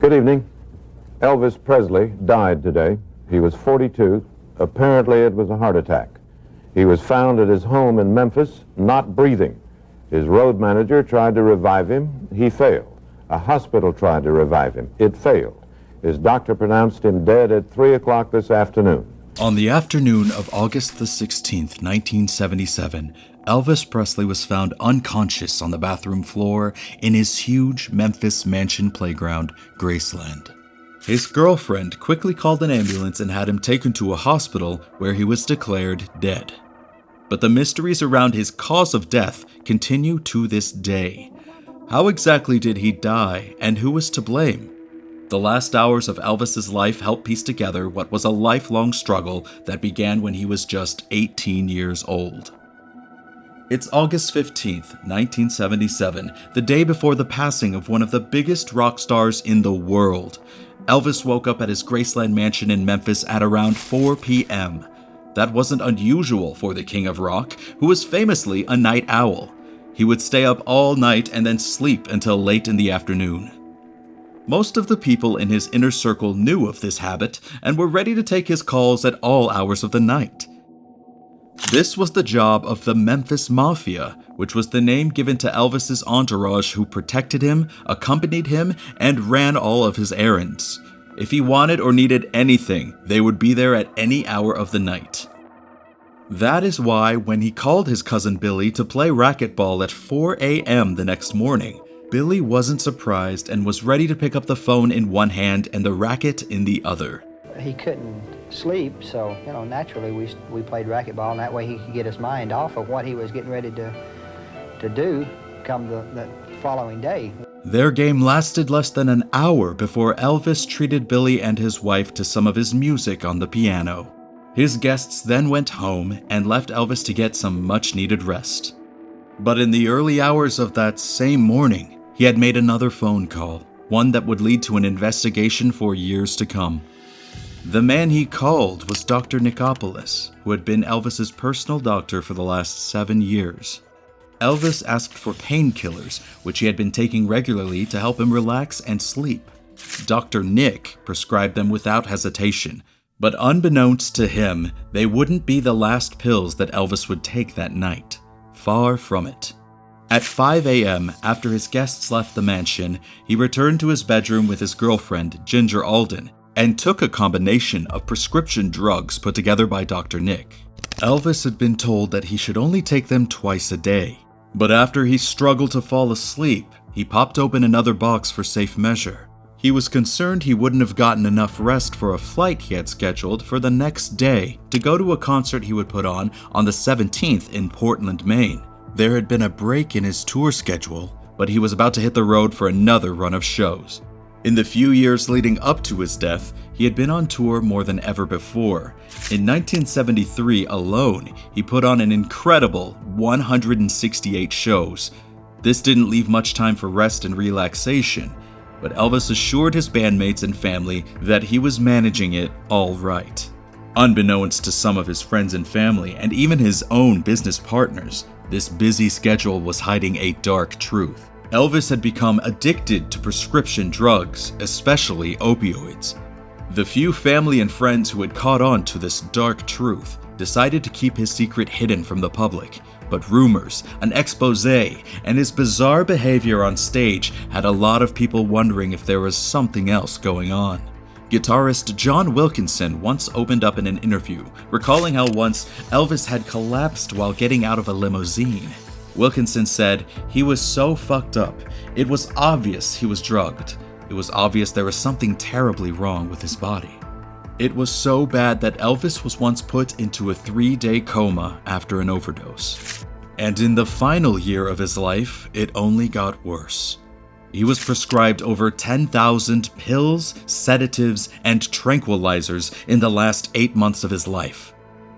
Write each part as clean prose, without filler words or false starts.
Good evening. Elvis Presley died today. He was 42. Apparently it was a heart attack. He was found at his home in Memphis, not breathing. His road manager tried to revive him. He failed. A hospital tried to revive him. It failed. His doctor pronounced him dead at 3 o'clock this afternoon. On the afternoon of August the 16th, 1977, Elvis Presley was found unconscious on the bathroom floor in his huge Memphis mansion playground, Graceland. His girlfriend quickly called an ambulance and had him taken to a hospital where he was declared dead. But the mysteries around his cause of death continue to this day. How exactly did he die, and who was to blame? The last hours of Elvis's life help piece together what was a lifelong struggle that began when he was just 18 years old. It's August 15th, 1977, the day before the passing of one of the biggest rock stars in the world. Elvis woke up at his Graceland mansion in Memphis at around 4 p.m. That wasn't unusual for the king of rock, who was famously a night owl. He would stay up all night and then sleep until late in the afternoon. Most of the people in his inner circle knew of this habit and were ready to take his calls at all hours of the night. This was the job of the Memphis Mafia, which was the name given to Elvis's entourage who protected him, accompanied him, and ran all of his errands. If he wanted or needed anything, they would be there at any hour of the night. That is why when he called his cousin Billy to play racquetball at 4 a.m. the next morning, Billy wasn't surprised and was ready to pick up the phone in one hand and the racket in the other. He couldn't sleep, so, naturally we played racquetball, and that way he could get his mind off of what he was getting ready to do come the following day. Their game lasted less than an hour before Elvis treated Billy and his wife to some of his music on the piano. His guests then went home and left Elvis to get some much-needed rest. But in the early hours of that same morning, he had made another phone call, one that would lead to an investigation for years to come. The man he called was Dr. Nicopolis, who had been Elvis's personal doctor for the last 7 years. Elvis asked for painkillers, which he had been taking regularly to help him relax and sleep. Dr. Nick prescribed them without hesitation, but unbeknownst to him, they wouldn't be the last pills that Elvis would take that night. Far from it. At 5 a.m., after his guests left the mansion, he returned to his bedroom with his girlfriend, Ginger Alden, and took a combination of prescription drugs put together by Dr. Nick. Elvis had been told that he should only take them twice a day, but after he struggled to fall asleep, he popped open another box for safe measure. He was concerned he wouldn't have gotten enough rest for a flight he had scheduled for the next day to go to a concert he would put on the 17th in Portland, Maine. There had been a break in his tour schedule, but he was about to hit the road for another run of shows. In the few years leading up to his death, he had been on tour more than ever before. In 1973 alone, he put on an incredible 168 shows. This didn't leave much time for rest and relaxation, but Elvis assured his bandmates and family that he was managing it all right. Unbeknownst to some of his friends and family, and even his own business partners, this busy schedule was hiding a dark truth. Elvis had become addicted to prescription drugs, especially opioids. The few family and friends who had caught on to this dark truth decided to keep his secret hidden from the public, but rumors, an expose, and his bizarre behavior on stage had a lot of people wondering if there was something else going on. Guitarist John Wilkinson once opened up in an interview, recalling how once Elvis had collapsed while getting out of a limousine. Wilkinson said, "He was so fucked up. It was obvious he was drugged. It was obvious there was something terribly wrong with his body." It was so bad that Elvis was once put into a 3-day coma after an overdose. And in the final year of his life, it only got worse. He was prescribed over 10,000 pills, sedatives, and tranquilizers in the last 8 months of his life.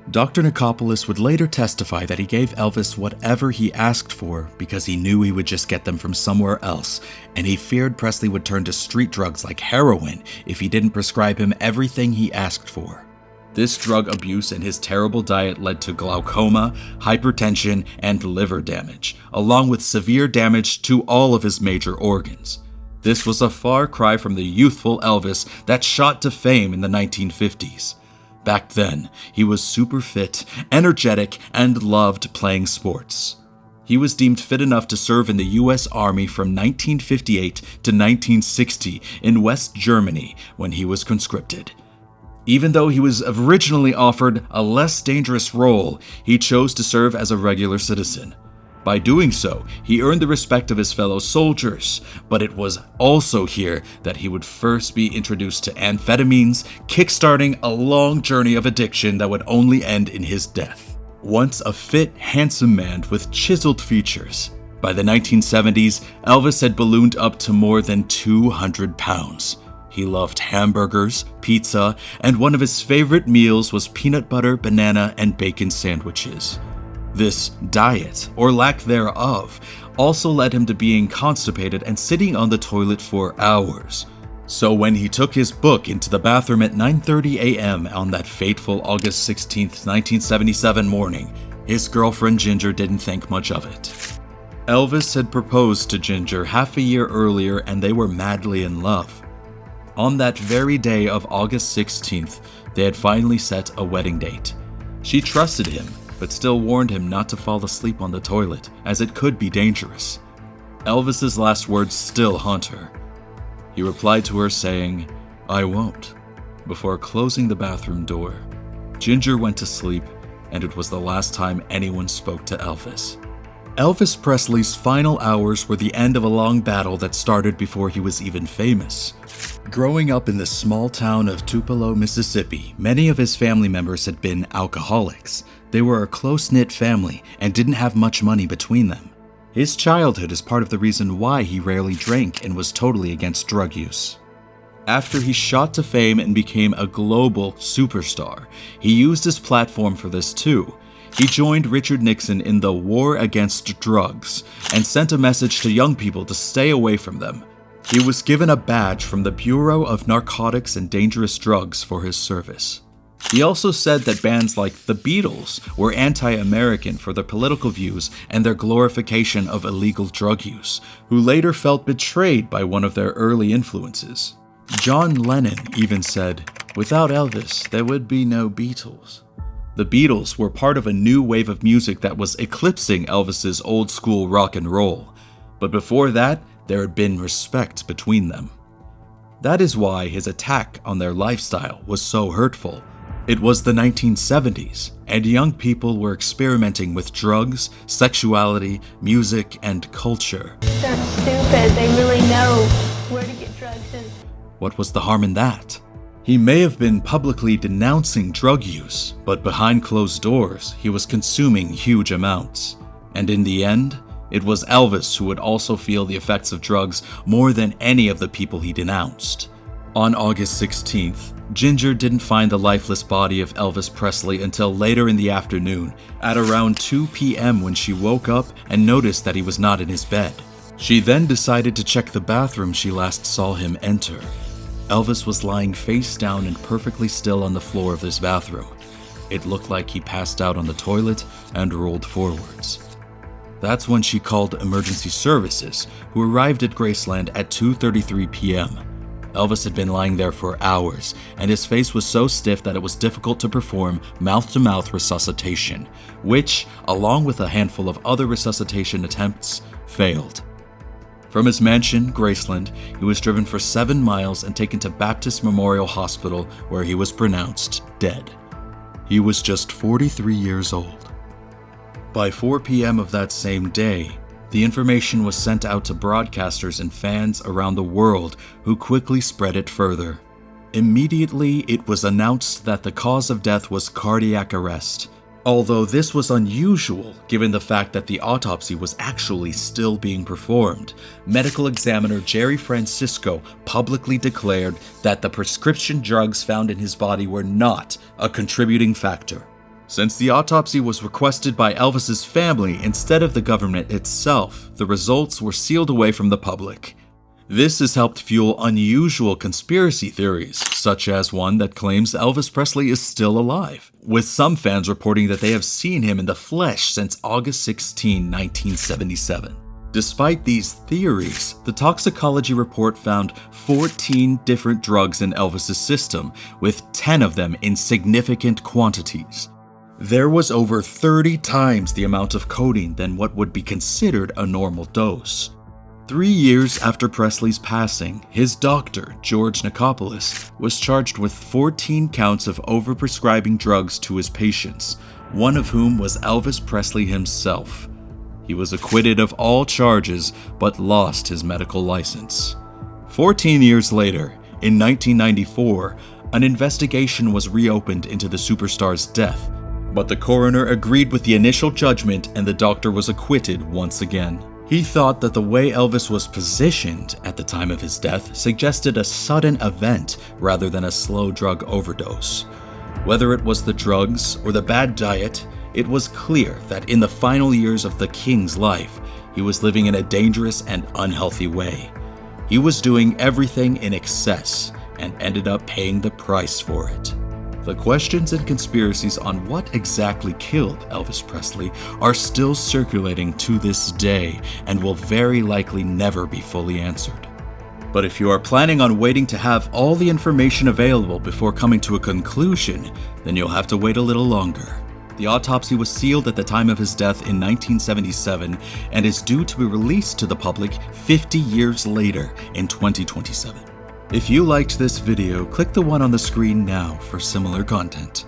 Dr. Nicopolis would later testify that he gave Elvis whatever he asked for because he knew he would just get them from somewhere else, and he feared Presley would turn to street drugs like heroin if he didn't prescribe him everything he asked for. This drug abuse and his terrible diet led to glaucoma, hypertension, and liver damage, along with severe damage to all of his major organs. This was a far cry from the youthful Elvis that shot to fame in the 1950s. Back then, he was super fit, energetic, and loved playing sports. He was deemed fit enough to serve in the U.S. Army from 1958 to 1960 in West Germany when he was conscripted. Even though he was originally offered a less dangerous role, he chose to serve as a regular citizen. By doing so, he earned the respect of his fellow soldiers, but it was also here that he would first be introduced to amphetamines, kickstarting a long journey of addiction that would only end in his death. Once a fit, handsome man with chiseled features, by the 1970s, Elvis had ballooned up to more than 200 pounds. He loved hamburgers, pizza, and one of his favorite meals was peanut butter, banana, and bacon sandwiches. This diet, or lack thereof, also led him to being constipated and sitting on the toilet for hours. So when he took his book into the bathroom at 9:30 a.m. on that fateful August 16, 1977 morning, his girlfriend Ginger didn't think much of it. Elvis had proposed to Ginger half a year earlier and they were madly in love. On that very day of August 16th, they had finally set a wedding date. She trusted him, but still warned him not to fall asleep on the toilet, as it could be dangerous. Elvis's last words still haunt her. He replied to her saying, "I won't," before closing the bathroom door. Ginger went to sleep, and it was the last time anyone spoke to Elvis. Elvis Presley's final hours were the end of a long battle that started before he was even famous. Growing up in the small town of Tupelo, Mississippi, many of his family members had been alcoholics. They were a close-knit family and didn't have much money between them. His childhood is part of the reason why he rarely drank and was totally against drug use. After he shot to fame and became a global superstar, he used his platform for this too. He joined Richard Nixon in the war against drugs and sent a message to young people to stay away from them. He was given a badge from the Bureau of Narcotics and Dangerous Drugs for his service. He also said that bands like the Beatles were anti-American for their political views and their glorification of illegal drug use, who later felt betrayed by one of their early influences. John Lennon even said, "Without Elvis, there would be no Beatles." The Beatles were part of a new wave of music that was eclipsing Elvis's old-school rock and roll, but before that, there had been respect between them. That is why his attack on their lifestyle was so hurtful. It was the 1970s, and young people were experimenting with drugs, sexuality, music, and culture. They're stupid. They really know where to get drugs and... What was the harm in that? He may have been publicly denouncing drug use, but behind closed doors, he was consuming huge amounts. And in the end, it was Elvis who would also feel the effects of drugs more than any of the people he denounced. On August 16th, Ginger didn't find the lifeless body of Elvis Presley until later in the afternoon, at around 2 p.m. when she woke up and noticed that he was not in his bed. She then decided to check the bathroom she last saw him enter. Elvis was lying face down and perfectly still on the floor of this bathroom. It looked like he passed out on the toilet and rolled forwards. That's when she called emergency services, who arrived at Graceland at 2:33 p.m. Elvis had been lying there for hours, and his face was so stiff that it was difficult to perform mouth-to-mouth resuscitation, which, along with a handful of other resuscitation attempts, failed. From his mansion, Graceland, he was driven for 7 miles and taken to Baptist Memorial Hospital, where he was pronounced dead. He was just 43 years old. By 4 p.m. of that same day, the information was sent out to broadcasters and fans around the world, who quickly spread it further. Immediately, it was announced that the cause of death was cardiac arrest, although this was unusual given the fact that the autopsy was actually still being performed. Medical examiner Jerry Francisco publicly declared that the prescription drugs found in his body were not a contributing factor. Since the autopsy was requested by Elvis's family instead of the government itself, the results were sealed away from the public. This has helped fuel unusual conspiracy theories, such as one that claims Elvis Presley is still alive, with some fans reporting that they have seen him in the flesh since August 16, 1977. Despite these theories, the toxicology report found 14 different drugs in Elvis's system, with 10 of them in significant quantities. There was over 30 times the amount of codeine than what would be considered a normal dose. 3 years after Presley's passing, his doctor, George Nicopolis, was charged with 14 counts of overprescribing drugs to his patients, one of whom was Elvis Presley himself. He was acquitted of all charges, but lost his medical license. 14 years later, in 1994, an investigation was reopened into the superstar's death, but the coroner agreed with the initial judgment and the doctor was acquitted once again. He thought that the way Elvis was positioned at the time of his death suggested a sudden event rather than a slow drug overdose. Whether it was the drugs or the bad diet, it was clear that in the final years of the King's life, he was living in a dangerous and unhealthy way. He was doing everything in excess and ended up paying the price for it. The questions and conspiracies on what exactly killed Elvis Presley are still circulating to this day and will very likely never be fully answered. But if you are planning on waiting to have all the information available before coming to a conclusion, then you'll have to wait a little longer. The autopsy was sealed at the time of his death in 1977 and is due to be released to the public 50 years later in 2027. If you liked this video, click the one on the screen now for similar content.